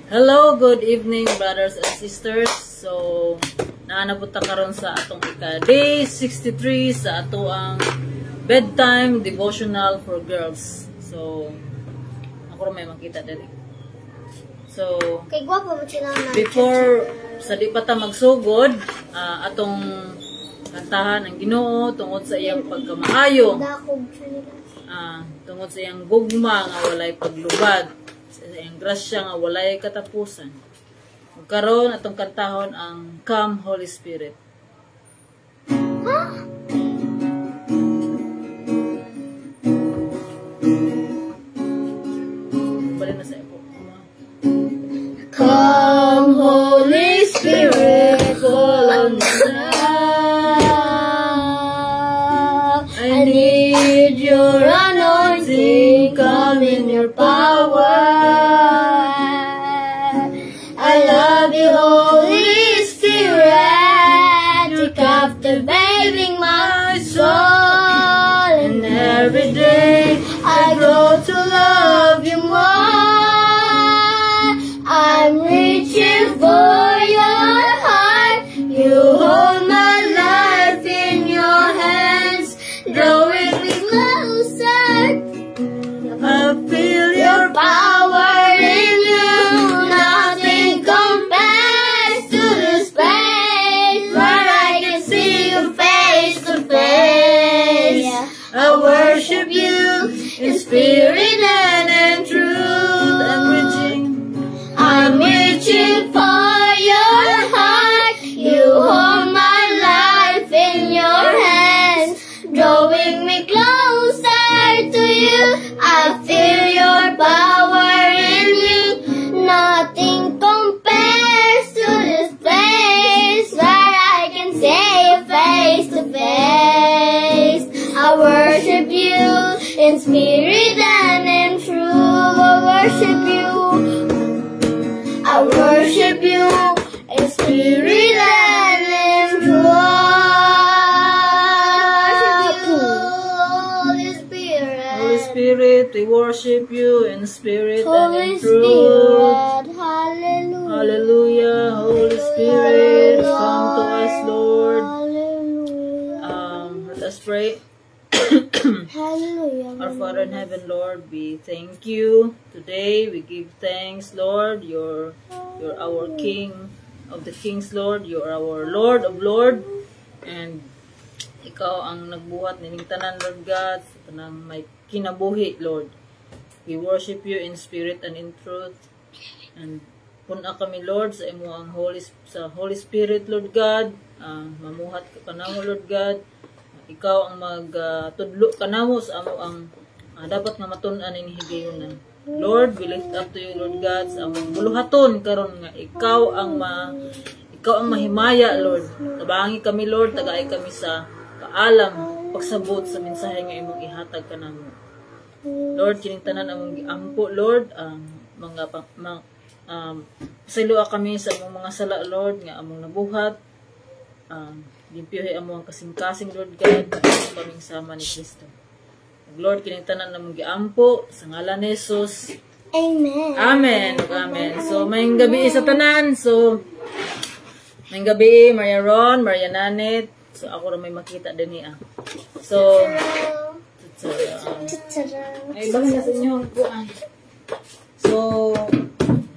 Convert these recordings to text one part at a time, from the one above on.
Hello, good evening brothers and sisters. So, naanapunta karon sa atong day 63 sa ato ang bedtime devotional for girls. So, ako may makita dali. So, kay gwapo mo sila na. Before sa di pa ta magsugod, atong kantahan ang Ginoo tungod sa iyang pagkamaayo. Tungod sa iyang gugma nga walay paglubad. Ang grasya nga walay katapusan. Karon atong kantahon ang Come Holy Spirit. Bali na sa ipo. Come Holy Spirit, fall on me now. I need your anointing, come in your power. Holy Spirit, captivating my soul, and every day I grow to love you more. I'm reaching for your heart, you hold my life in your hands, drawing me closer. I feel your power in you, nothing compares to this place where I can see you face to face. I worship you in spirit and in truth. I'm reaching for your heart. You hold my life in your hands, drawing me closer to you. I feel your power in you. Nothing compares to this place where I can see you face to face. I worship you in spirit and in truth. I worship you. I worship you in spirit and in truth. Holy Spirit. Holy Spirit, we worship you in spirit and in truth. Spirit, hallelujah. Hallelujah. Holy Spirit, come to us, Lord. Hallelujah. Let us pray. Hallelujah. Our Father in heaven, Lord, we thank you. Today we give thanks, Lord. You're our King of the Kings, Lord. You're our Lord of Lord. And ikaw ang nagbuhat nining tanan, Lord God, sa tanang may kinabuhi, Lord. We worship you in spirit and in truth. And puna kami, Lord, sa imo ang Holy Spirit, Lord God. Mamuhat ka kanamo, Lord God. Ikaw ang magtudlo kanamo sa amo ang dapat nga matun-an ini higayonan. Lord, we lift up to you, Lord God, sa among buluhaton karon nga ikaw ang mahimaya, Lord. Tabangi kami, Lord, tagay kami sa kaalam pagsabot sa mensahe nga imong ihatag kanamo. Lord, kining tanan among giampo, Lord, pasaylua kami sa among mga sala, Lord, nga among nabuhat. Limpyohi amo ang kasing-kasing, Lord God, kaming sama ni Kristo. Lord, kining tanan namong giampo sa ngalan ni Jesus. Amen. Amen. Amen. So, mayong gabi sa tanan. So, mayong gabi, Maria Ron, Maria Nanet. So, ako rin may makita din niya. So, ay, bakit na sa inyo ang kuan. So,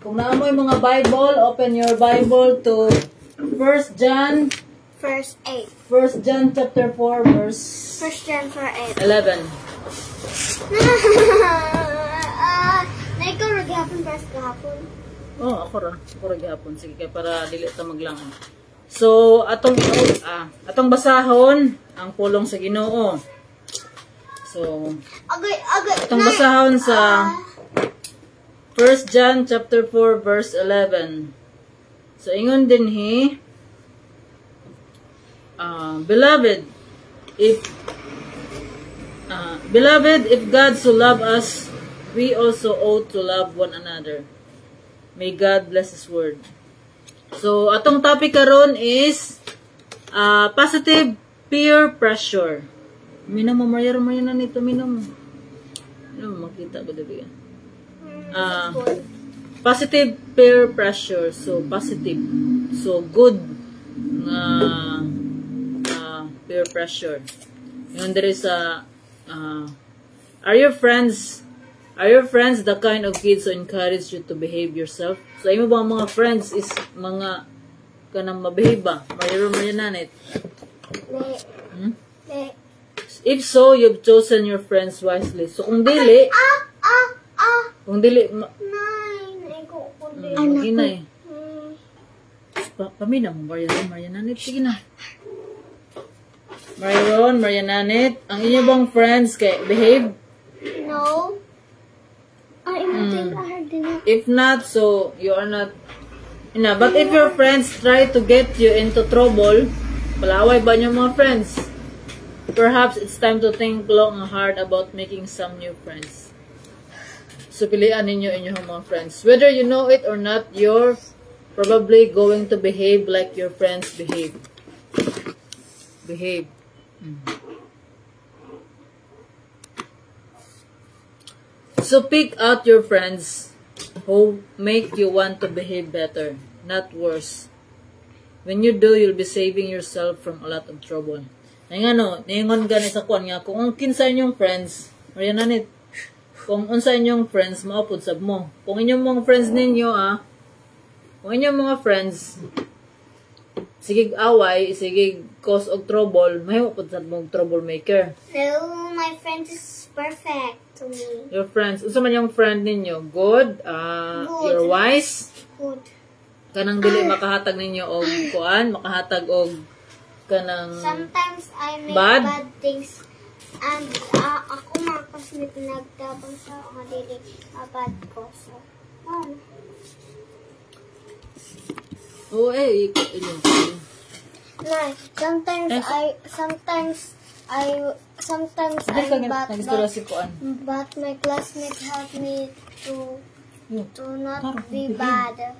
kung naamoy mga Bible, open your Bible to 1 John. Verse 8. 1 John chapter 4 verse 1 John 4:8. 11. Naikaw ragyapon verse kahapon. Oh, ako ra gihapon. Sige kay para dili ta maglangan. So, atong basahon ang pulong sa Ginoo. So, atong basahon sa 1 John chapter 4 verse 11. So, ingon dinhi, Beloved, if God so love us, we also ought to love one another. May God bless His word. So, atong topic karon is positive peer pressure. Minom mo, Maria na nito, minom mo. Ano, makita ba dali yan? positive peer pressure. So positive. So good peer pressure. Yun there is a are your friends the kind of kids who encourage you to behave yourself? So imo ba mga friends is mga kanang mabehave ba? Mayroon mo yan nanit? If so, you've chosen your friends wisely. So kung dili, ginay. Pamina mo, Mariananit. Sige na. Mariananit. Ang inyo bang friends kay behave? No. I think I heard it. If not, so you are not. But if your friends try to get you into trouble, palaway ba niyo mga friends? Perhaps it's time to think long and hard about making some new friends. So pilian ninyo inyong mga friends. Whether you know it or not, you're probably going to behave like your friends behave. So pick out your friends who make you want to behave better, not worse. When you do, you'll be saving yourself from a lot of trouble. Ay nga no, ningon gani sa kuan nga, kung kinsa inyong friends, Mariananit, kung unsa inyong friends, maupod sab mo. Kung inyong mga friends ninyo, kung inyong mga friends, sige away, sige cause of trouble, mahimupod sab mong troublemaker. No, my friend is perfect to me. Your friends, unsa man yung friend ninyo? Good? You're wise? Good. Kanang dili makahatag ninyo og kuan, makahatag og kanang Sometimes I make bad things and ako makasmit nagtabang sa mga dili bad ko. So, no, sometimes I but my classmates help me to not be bad.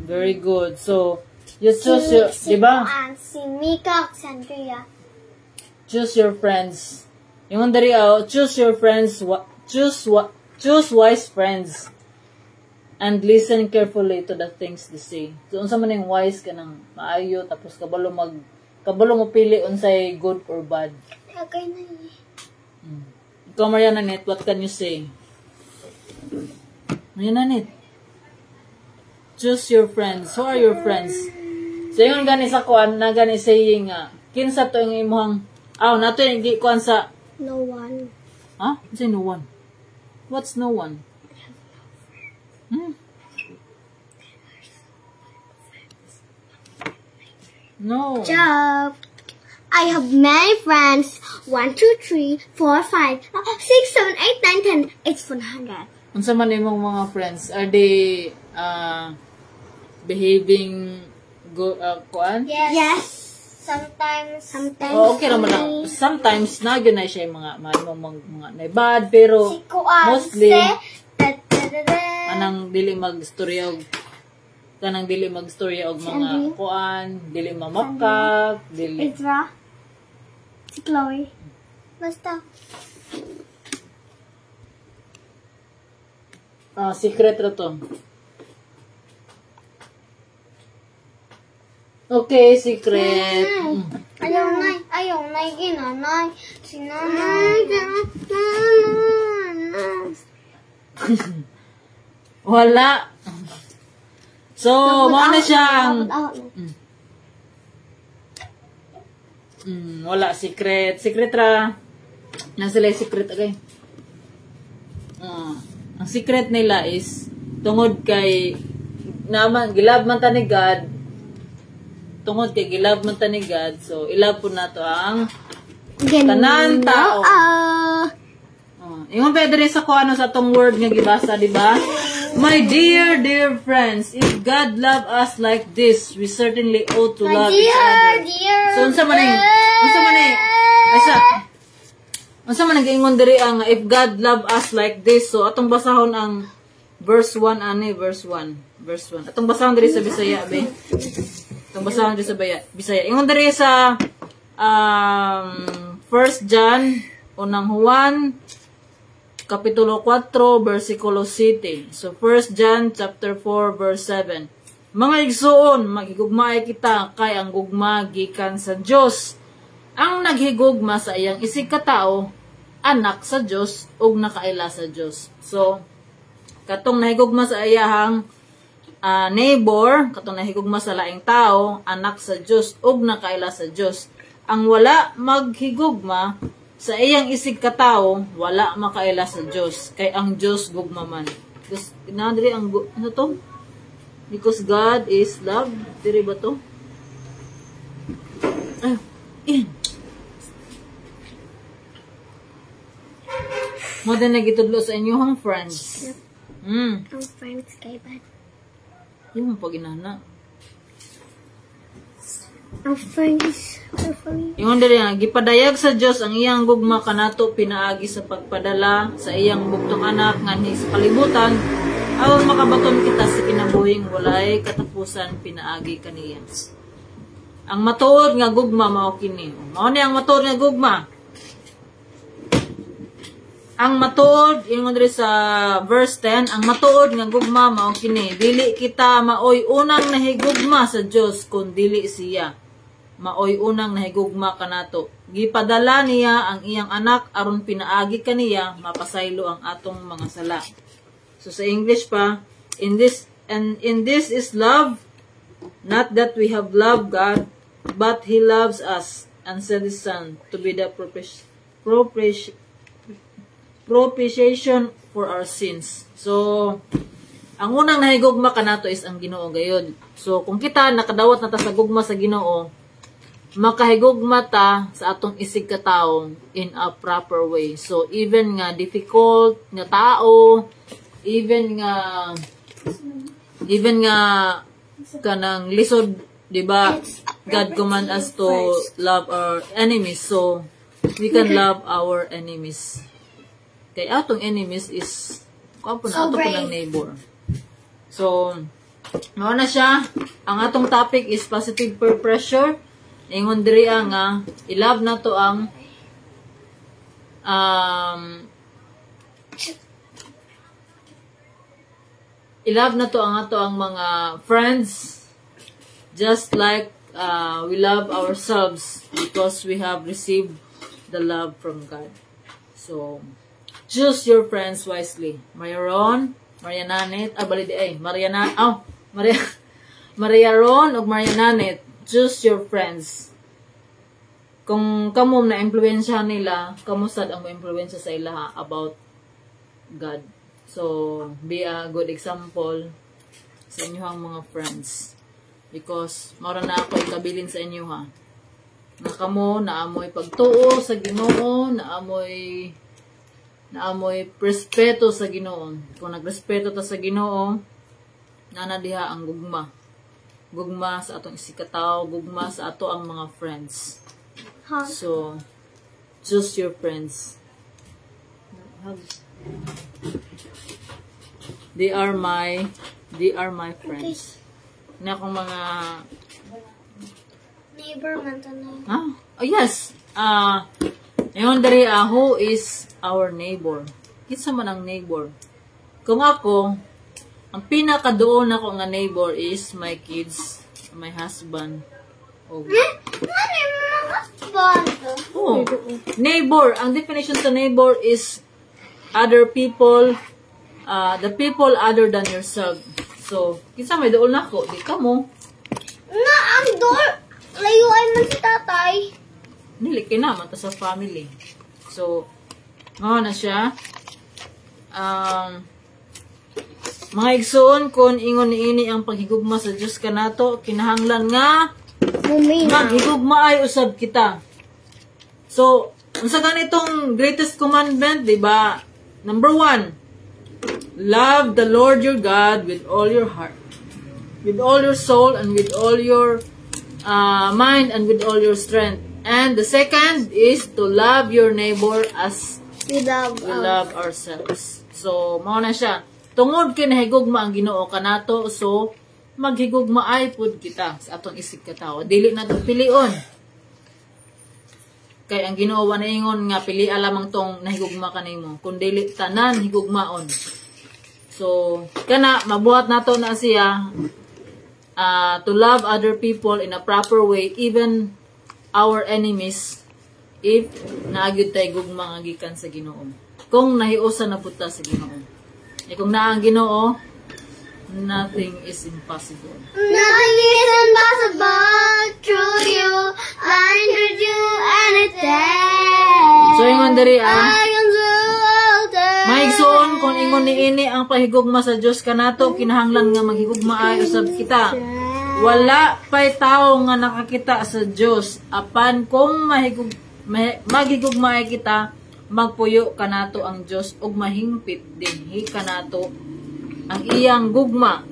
Very good. So, you choose your, diba? Si Mika Alexandria. Choose your friends. Yung dari choose your friends, choose wise friends. And listen carefully to the things they say. So, unsa man yung wise ka nang maayo, tapos kabalo mo pili unsay good or bad. Okay na yun. Ikaw, Mariananit, what can you say? Mariananit, choose your friends. Who are your friends? So, yung gani sa kuan, na gani saying kinsa to yung imuhang, nato yung kuan sa, No one. Say no one. What's no one? No. Job. I have many friends. 1, 2, 3, 4, 5, 6, 7, 8, 9, 10. It's 100. Unsa man imong mga friends? Are they behaving good kuan? Yes. Sometimes. Okay naman lang. Sometimes nagyo na siya yung mga bad pero Si Kuan, mostly da-da-da-da. kanang dili magstorya og mga kuan, dili mamakak, dili. Ezra. Si Chloe. Basta. Secret ra to. Okay, secret. Ayaw na, ginanay. Si nanay. Wala. So, mo na siyang wala, secret ra. Nang sila secret okay. Ang secret nila is tungod kay gilab man ta ni God. Tungod kay gilab man ta ni God, so ilab po nato ang tanan tao. Ingon pa diri sa kuano sa tong word nga gibasa, di ba? My dear friends, if God love us like this, we certainly ought to love each other. So unsa man ingon diri ang if God love us like this, so atong basahon ang verse 1 verse 1. Atong basahon diri sa Bisaya be. Atong basahon diri sa Bisaya. Ingon diri sa 1 John, unang Juan Kapitulo 4, versikulo 7. So 1 John chapter 4, verse 7. Mga igsoon, maghigugmaay kita kay ang gugma gikan sa Dios. Ang naghigugma sa iyang isig katao, anak sa Dios ug nakaila sa Dios. So katong nahigugma sa iyahang neighbor, katong nahigugma sa laing tao, anak sa Dios ug nakaila sa Dios. Ang wala maghigugma sa iyang isig katao, wala makaila sa Dios, kay ang Dios gugma man. Because inadri ang ano to? Because God is love. Diri ba to? Mo din nagitudlo sa inyong friends. Ang friends kay bad. Yung pag inana. Ang friends are funny. Ingon diri nga gipadayag sa Dios ang iyang gugma kanato pinaagi sa pagpadala sa iyang bugtong anak nganhi sa kalibutan aron makabaton kita sa kinabuhing walay katapusan pinaagi kaniya. Ang matuod nga gugma mao kini. Mao ni ang matuod nga gugma. Ang matuod, ingon diri sa verse 10, ang matuod nga gugma mao kini, dili kita maoy unang nahigugma sa Dios kun dili siya. Maoy unang nahigugma kanato. Gipadala niya ang iyang anak aron pinaagi kaniya mapasaylo ang atong mga sala. So sa English pa, in this is love, not that we have loved God, but He loves us and sent His Son to be the propitiation for our sins. So, ang unang nahigugma kanato is ang Ginoo gayud. So, kung kita nakadawat na ta sa gugma sa Ginoo, makahigugma ta sa atong isig katao in a proper way. So, even nga difficult nga tao, even nga kanang lisod, di ba? God command us to love our enemies. So, we can love our enemies. Kay atong enemies is ato po ng neighbor. So, mao na siya. Ang atong topic is positive peer pressure. Ingon diri nga i-love na to ang i-love na to ang ato ang mga friends just like we love ourselves because we have received the love from God. So, choose your friends wisely. Maria Ron, Maria Nanet, Maria Ron o Maria Nanet, choose your friends. Kung kamo na-influensya nila, kamusad ang ma-influensya sa ila about God. So, be a good example sa inyong mga friends. Because, mara na ako ikabilin sa inyo ha. Na kamo, naamoy pagtuo sa Ginoo, naamoy respeto sa Ginoo. Kung nagrespeto ta sa Ginoo, nanadiha ang gugma. Gugma sa atong isikataw, gugma sa ato ang mga friends. So, choose your friends. They are my friends. Na akong mga Neighbor man to na. Oh, yes. Ngayon dari, who is our neighbor? Kinsa man ang neighbor? Kung ako, ang pinakadoon ako nga neighbor is my kids, my husband. Oh. Oh. Neighbor, ang definition sa neighbor is other people, the people other than yourself. So, kinsa may doon nako, di ka mo. Na, ang door, layuan man si tatay. Niliki naman ta sa family. So, mga na siya. Mga igsoon, kung ingon niini ang paghigugma sa Diyos kanato, kinahanglan nga maghigugma ay usab kita. So, unsa ganitong greatest commandment, di ba? Number 1, love the Lord your God with all your heart, with all your soul, and with all your mind, and with all your strength. And the second is to love your neighbor as we love ourselves. So, mao na siya. Tungod kinahigugma ang Ginoo kanato, so maghigugma ay pud kita sa atong isig katawo. Dili na to pilion. Kay ang Ginoo wa naingon nga pili lamang tong nahigugma kanimo, kundi tanan higugmaon. So kana mabuhat nato na siya to love other people in a proper way, even our enemies, if naagid tay gugma nga gikan sa Ginoo. Kung nahiusa na puta sa Ginoo. Kung naa ang Ginoo, nothing is impossible. Nothing is impossible through you. I need you anything. So ingon diri I can do all things. maigsoon kung ingon niini ang pahigugma sa Dios kanato, kinahanglan nga maghigugma ay usab kita. Wala pay tao nga nakakita sa Dios apan kung maghigugma ay kita, magpuyo kanato ang Dios ug mahingpit dinhi kanato ang iyang gugma.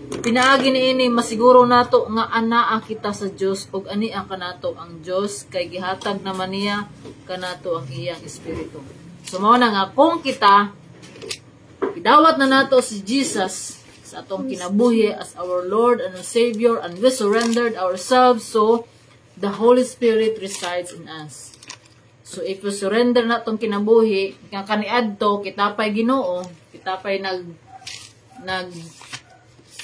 Pinaagi niini masiguro nato nga anaa kita sa Dios ug ania kanato ang Dios kay gihatag naman niya kanato ang iyang espiritu. So mao na nga kung kita idawat na nato si Jesus sa atong kinabuhi as our Lord and Savior, and we surrendered ourselves, so the Holy Spirit resides in us. So if we surrender na itong kinabuhi, nga kaniadto, kita pa'y Ginoo, kita pa'y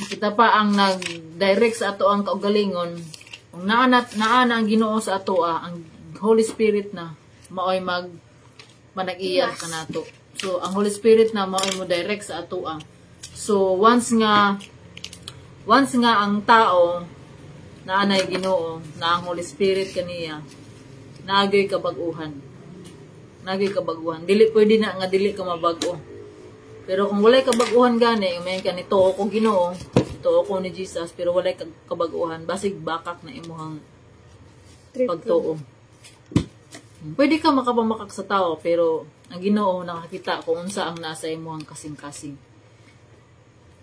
kita pa ang nag-direct sa ato ang kaugalingon. Kung naana ang Ginoo sa ato, ang Holy Spirit na, maoy manag-iyag ka nato. So ang Holy Spirit na maoy mo direct sa ato. So once nga ang tao naanay Ginoo, na ang Holy Spirit kaniya, naagay kabaguhan. Dili pwede na nga dili ka mabago. Pero kung walay kabaguhan gani, may kanito ko Ginoo, tuo ko ni Jesus, pero walay kabaguhan, basig bakak na imuhang pagtuo. Pwede ka makapamakak sa tao, pero ang Ginoo nakakita kung unsa ang nasa imuhang kasing-kasing.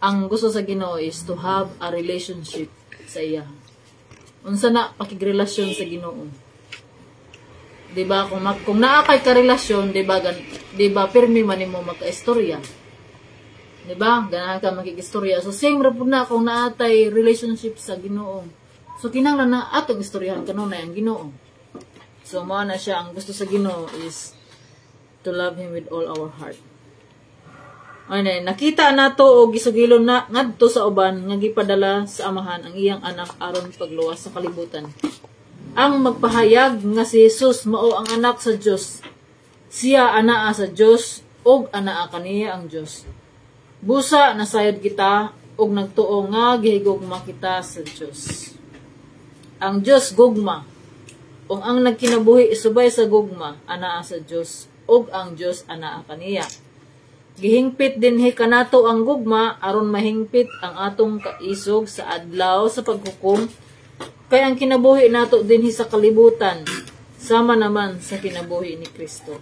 Ang gusto sa Ginoo is to have a relationship sa iya. Unsa na pakigrelasyon sa Ginoo. Diba, kung naa kay ka relasyon, diba, pirmi man mo magka-istorya. Diba, ganahan ka makikistorya. So, same ra po na kung naatay relationship sa Ginoo. So, kinahanglan na atong istoryahan kanunay ang Ginoo. So, mao na siya, ang gusto sa Ginoo is to love Him with all our heart. Ay, nakita nato o gisugilon na ngadto sa uban nga gipadala sa Amahan ang iyang anak aron pagluwas sa kalibutan. Ang magpahayag nga si Jesus mao ang anak sa Dios. Siya anaa sa Dios ug anaa kaniya ang Dios. Busa nasayod kita ug nagtuo nga gihigugma kita sa Dios. Ang Dios gugma. Ug ang nagkinabuhi isubay sa gugma anaa sa Dios ug ang Dios anaa kaniya. Gihingpit dinhi kanato ang gugma aron mahingpit ang atong kaisog sa adlaw sa paghukom. Kaya ang kinabuhi nato dinhi sa kalibutan, sama naman sa kinabuhi ni Kristo.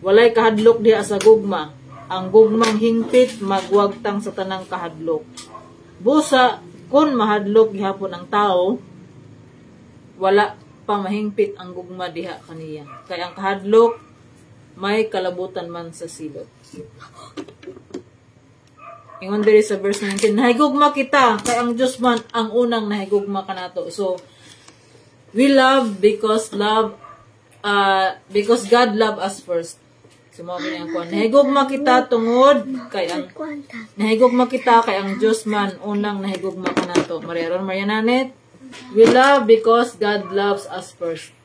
Walay kahadlok diha sa gugma. Ang gugmang hingpit magwagtang sa tanang kahadlok. Busa, kung mahadlok gihapon ang tao, wala pa mahingpit ang gugma diha kaniya. Kaya ang kahadlok, may kalabutan man sa silot. Ingon diri sa verse 19, nahigugma kita, kay ang Diyos man ang unang nahigugma kanato. So, we love because God loved us first. So, mga kanyang kuwan, nahigugma kita tungod, kay ang Diyos man unang nahigugma kanato. Mariaron, Mariananet, we love because God loves us first.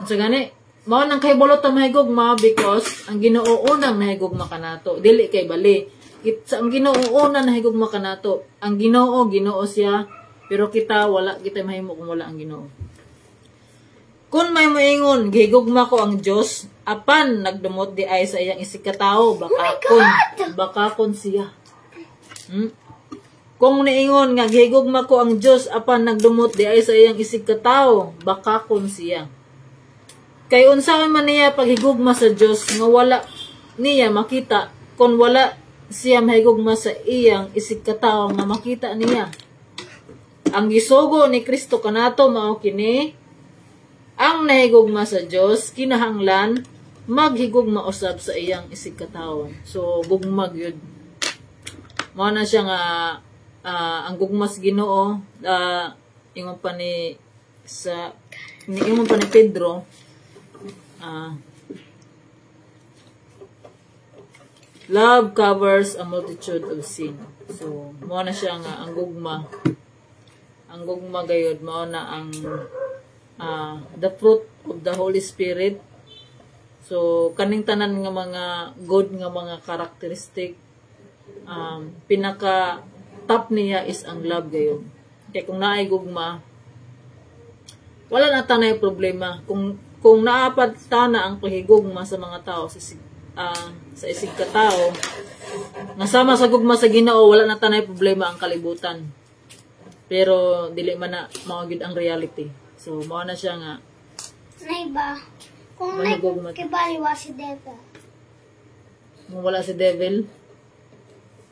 So, gani, mao nang kay bolot ta mahigugma because ang Ginoo unang nahigugma kanato, dili kay bali. Ang Ginoo unang nahigugma kanato. Ang Ginoo siya, pero kita wala kita mahimo kung wala ang Ginoo. Kung may moingon gihigugma ko ang Dios, apan nagdumot di ay sa iyang isig ka tawo, baka kon siya. Kung niingon nga gihigugma ko ang Dios, apan nagdumot di ay sa iyang isig ka tawo, baka kon siya. Kay unsa man niya paghigugma sa Dios nga wala niya makita, kung wala siya mahigugma sa iyang isig katawo nga makita niya. Ang gisugo ni Kristo kanato mao kini, ang nahigugma sa Dios kinahanglan maghigugma usab sa iyang isig katawo. So gugmag yun. Mao na siya nga ang gugma sa Ginoo, ingon pa ni sa Ingon pa ni Pedro, love covers a multitude of sin. So, mo na siya nga ang gugma. Ang gugma gayud mao na ang the fruit of the Holy Spirit. So, kaning tanan nga mga good nga mga karakteristik, pinaka top niya is ang love gayud. Kaya kung naay gugma, wala na tanay problema. Kung naapat na ang pahigugma sa mga tao, sa isig ka tao, nasama sa gugma sa Ginoo, wala na tanay problema ang kalibutan. Pero dili man na mawagid ang reality. So mao na siya nga. Nay ba? Kung Mahigugma. nagkibaliwa si Devil. Kung wala si devil,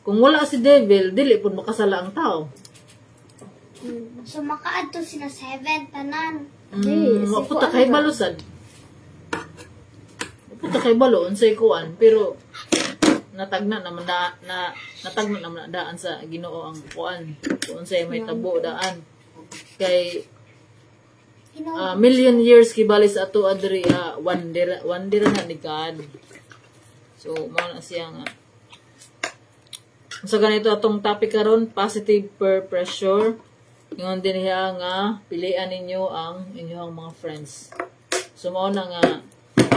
kung wala si devil, dili pud makasala ang tao. So makaadto sila 7 tanan. Maputa kay balusad. Maputa kay balo unsay kuan, pero natagna naman natagna naman daan sa Ginoo ang kuan. Kung unsay may tabo daan. Kay million years kibalis ato adri one day na ni God. So mao na siya nga. So ganito atong topic karon, positive peer pressure. Ingon din niya nga pilian ninyo ang inyong mga friends. So mao na nga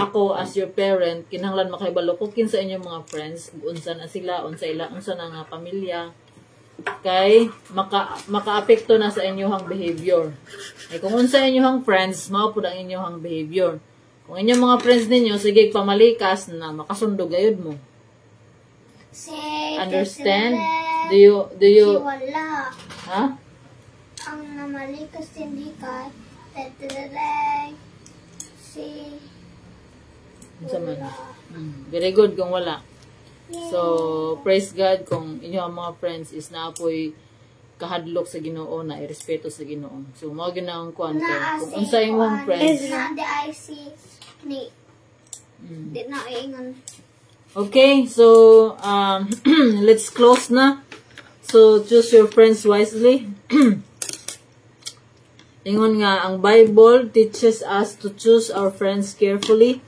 ako as your parent kinahanglan makahibalo ko kinsa inyong mga friends, unsa na sila, unsa na nga pamilya kay makaapekto na sa inyong behavior. Ay kung unsa inyong friends, mao pud ang inyong behavior. Kung inyong mga friends ninyo sige pamalikas na makasundo gayud mo. Understand? Do you Wala. ha? Ang namalikas hindi ka. Si Unsa man? Very good kung wala. So, praise God kung inyong mga friends is naapoy kahadlok sa Ginoo na irespeto sa Ginoo. So, mao gyud ang kuan ko. Kung unsa imong friends. Na the IC ni. Di na ingon. Okay, so let's close na. So, choose your friends wisely. Ingon nga, ang Bible teaches us to choose our friends carefully.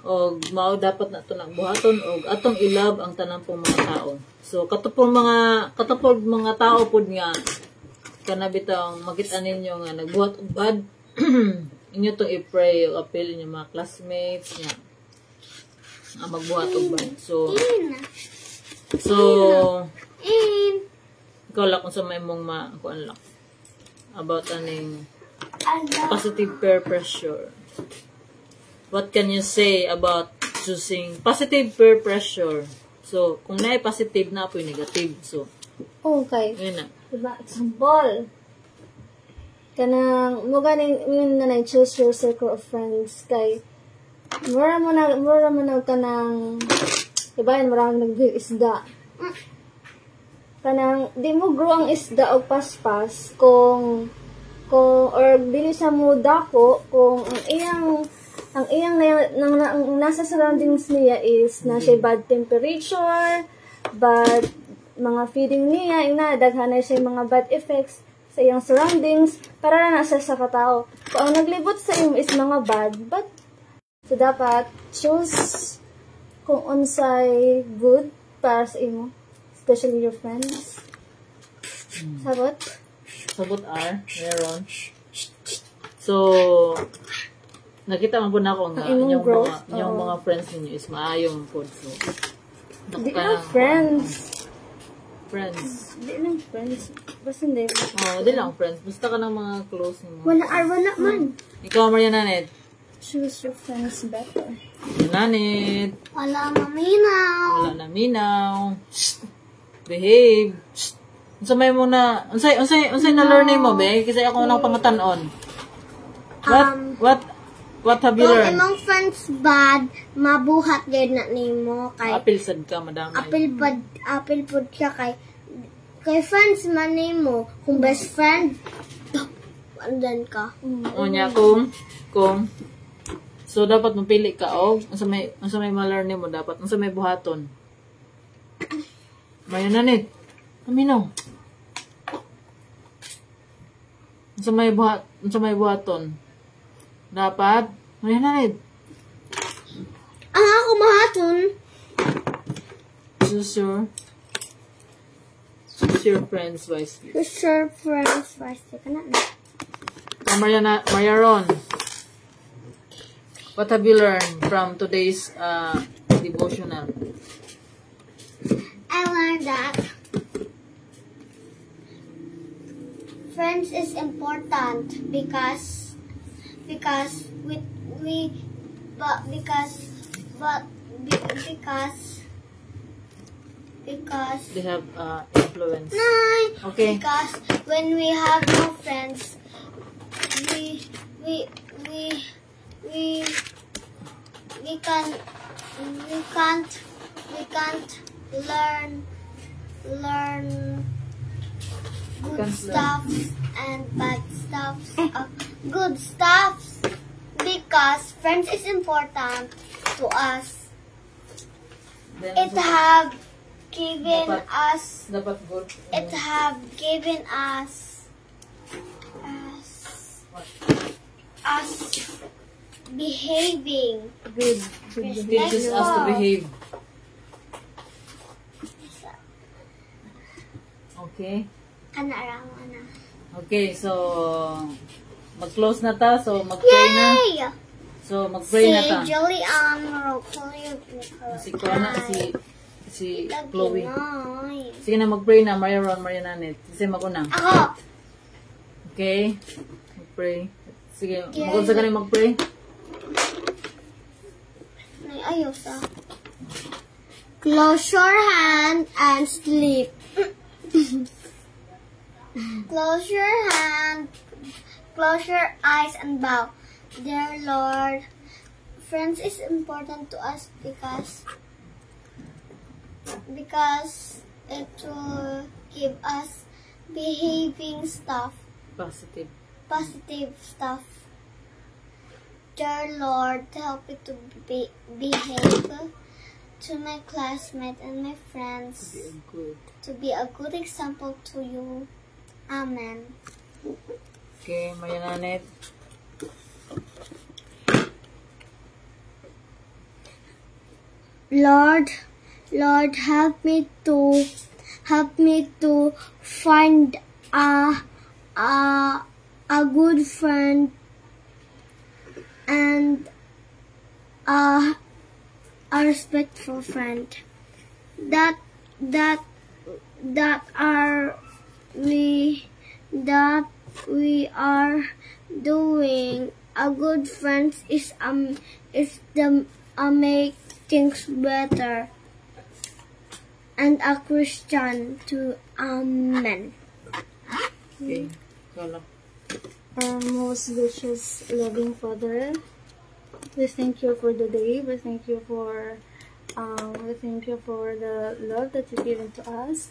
O mao dapat na ito buhaton o atong ilab ang tanang pong mga tao. So, katupong mga tao pod nga, kanabitang makita ninyo nga, nagbuhat og bad, inyo itong i-pray o appeal inyo mga classmates nga, magbuhat og bad. So, ikaw lang kung sa may mong kuan lang about aning positive peer pressure. What can you say about choosing positive peer pressure? So, kung naay positive na po yung negative. So, okay. yun na. Diba? Example. Kanang, mo ganing, yun na choose your circle of friends. Kay, mura mo na kanang, diba yun, maraming nag-isda. Kanang, di mo grow ang isda o paspas kung or dili sa mo dako, kung ang iyang nasa surroundings niya is na siya bad temperature, bad mga feeding niya, daghan na siya mga bad effects sa iyang surroundings, para na siya sa katao. Kung ang naglibot sa imo is mga bad, so dapat choose kung unsay good para sa imo, especially your friends. Sagot? Sagot R. Meron. So, nakita man po na ako nga yung mga friends ninyo is maayong po. So, di lang friends. Friends. Di lang friends. Basta hindi. Di lang friends. Basta ka ng mga close mo. Wala man. Ikaw, Maria Nanit. Choose your friends better. Nanit. Wala maminaw. Wala na minaw. Behave. Unsay mo na, unsay na learning mo, be? Kasi ako nang pangutanon. What have you Kung learned? imong friends bad, mabuhat gid na nimo kay Apil sad ka, madam. apil pod siya kay friends man nimo, kung best friend andan ka. Unya kung so dapat mapili ka unsa may ma-learn mo dapat unsa may buhaton. Mayon na nit. Aminaw. Sa may buhaton. Dapat, may nanid. Ang ako mahaton. Choose your friends wisely. Sure, friends, wisely. Kana na. Mariaron, what have you learned from today's devotional? I learned that friends is important because They have influence. Okay. Because when we have no friends, we can't learn good stuff and bad stuff. Good stuff because friends is important to us. Then It have given us. dapat good. It have given us behaving. Good. Teaches us to behave. Okay. Ana. Okay, so mag-close na ta. So mag-pray na. Yay! So mag-pray na ta. Si Julian Rocolio. Si Kona, si Chloe. Ay. Sige na, mag-pray na. Mariananet. Kasi mag-una. Ako. Okay? Mag-pray. Sige, mag-unsa ka na mag-pray? Ayos ah. Close your hand and sleep. Close your hand, close your eyes and bow. Dear Lord, friends is important to us because it will give us behaving stuff, positive stuff. Dear Lord, help me to behave to my classmates and my friends, to be a good example to you. Amen. Okay, Mariananet. Lord, help me to find a good friend and a respectful friend that we are doing. A good friend is make things better, and a Christian too. Amen. Okay. Kala. Our most gracious, loving Father, we thank you for the day. We thank you for the love that you've given to us.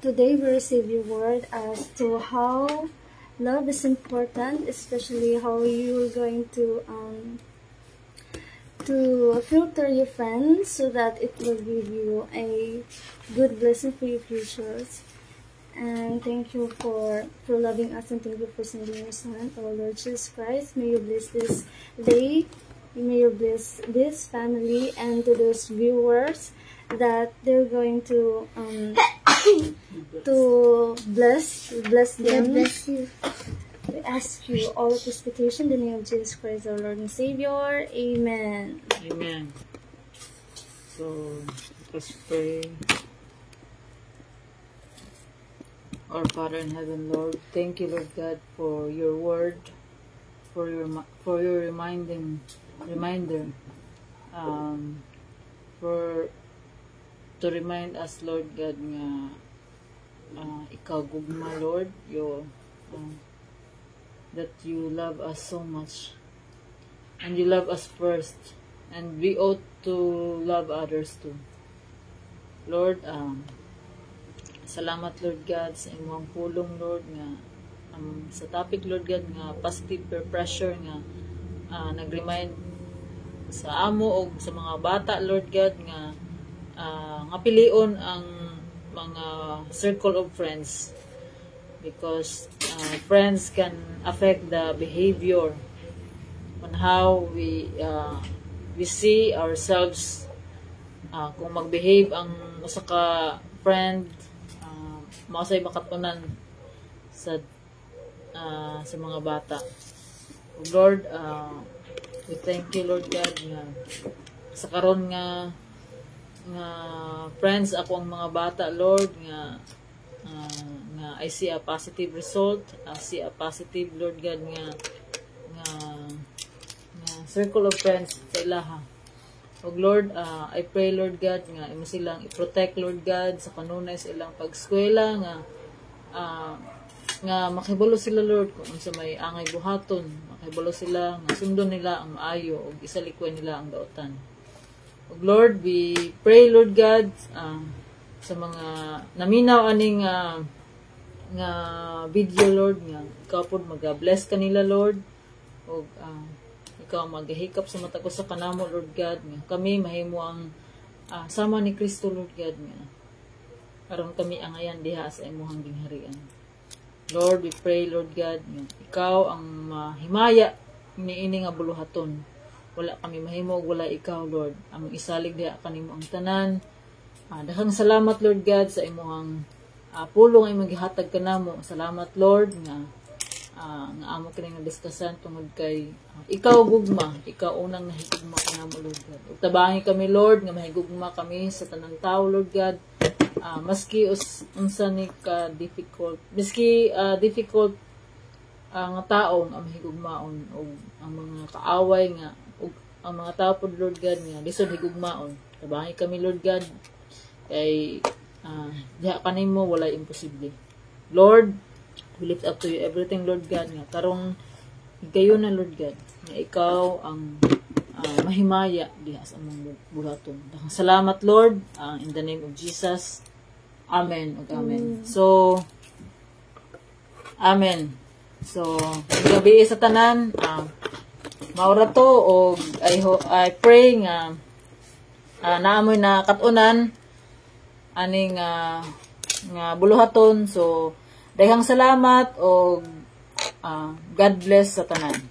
Today we receive your word as to how love is important, especially how you are going to filter your friends so that it will give you a good blessing for your futures. And thank you for loving us, and thank you for sending your Son, our Lord Jesus Christ. May you bless this day. May you bless this family and to those viewers that they're going to bless them. God bless you. We ask you all of this petition in the name of Jesus Christ, our Lord and Savior. Amen. Amen. So, let's pray. Our Father in heaven, Lord, thank you, Lord God, for your word, for your reminder, to remind us, Lord God, nga ikaw gugma, Lord, that you love us so much, and you love us first, and we ought to love others too. Lord, salamat, Lord God, sa imong pulong, Lord, nga sa topic, Lord God, nga positive peer pressure, nga nag-remind sa amo o sa mga bata, Lord God, nga pilion ang mga circle of friends, because friends can affect the behavior on how we see ourselves. Kung mag-behave ang usa ka friend, mausay makatunan sa mga bata. Lord, we thank you, Lord God, nga sa karon nga friends ako ang mga bata, Lord, nga I see a positive result. I see a positive, Lord God, nga circle of friends sa ilaha. O Lord, I pray, Lord God, nga imo silang i-protect, Lord God, sa kanunay sa ilang pag-eskwela, nga makibalo sila, Lord, kung sa may angay buhaton, makibalo sila, nga sundon nila ang maayo, o isalikwan nila ang daotan. O Lord, we pray, Lord God, sa mga naminaw aning nga video, Lord, nga ikaw po mag-bless kanila, Lord, o ikaw maghihikap sa mata ko sa kanamo, Lord God, nga kami mahimo ang sama ni Kristo, Lord God, nga karon kami angayan diha sa imuhang gingharian. Lord, we pray, Lord God, nga ikaw ang mahimaya niini nga buluhaton. Wala kami mahimo, wala ikaw, Lord. Ang isalig diha kanimo ang tanan. Daghang salamat, Lord God, sa imuhang pulong ay maghihatag kanamo. Salamat, Lord, nga amo kini nga diskusan tungod kay ikaw gugma, ikaw unang nahigugma kanamo, Lord God. Ug tabangi kami, Lord, nga mahigugma kami sa tanang tawo, Lord God. Maski unsa ni ka difficult, maski difficult nga taong ang mahigugmaon og ang mga kaaway nga ug ang mga tao pod, Lord God, nga lisod higugmaon. Tabangi kami, Lord God, kay diha kanimo wala imposible. Lord, we lift up to you everything, Lord God, nga karong gayon na, Lord God, nga ikaw ang mahimaya diha sa among buhaton. Salamat, Lord, in the name of Jesus. Amen ug amen. So amen. So gabi sa tanan, maura to, og I pray nga naamoy na katunan aning nga buluhaton. So daghang salamat, og God bless sa tanan.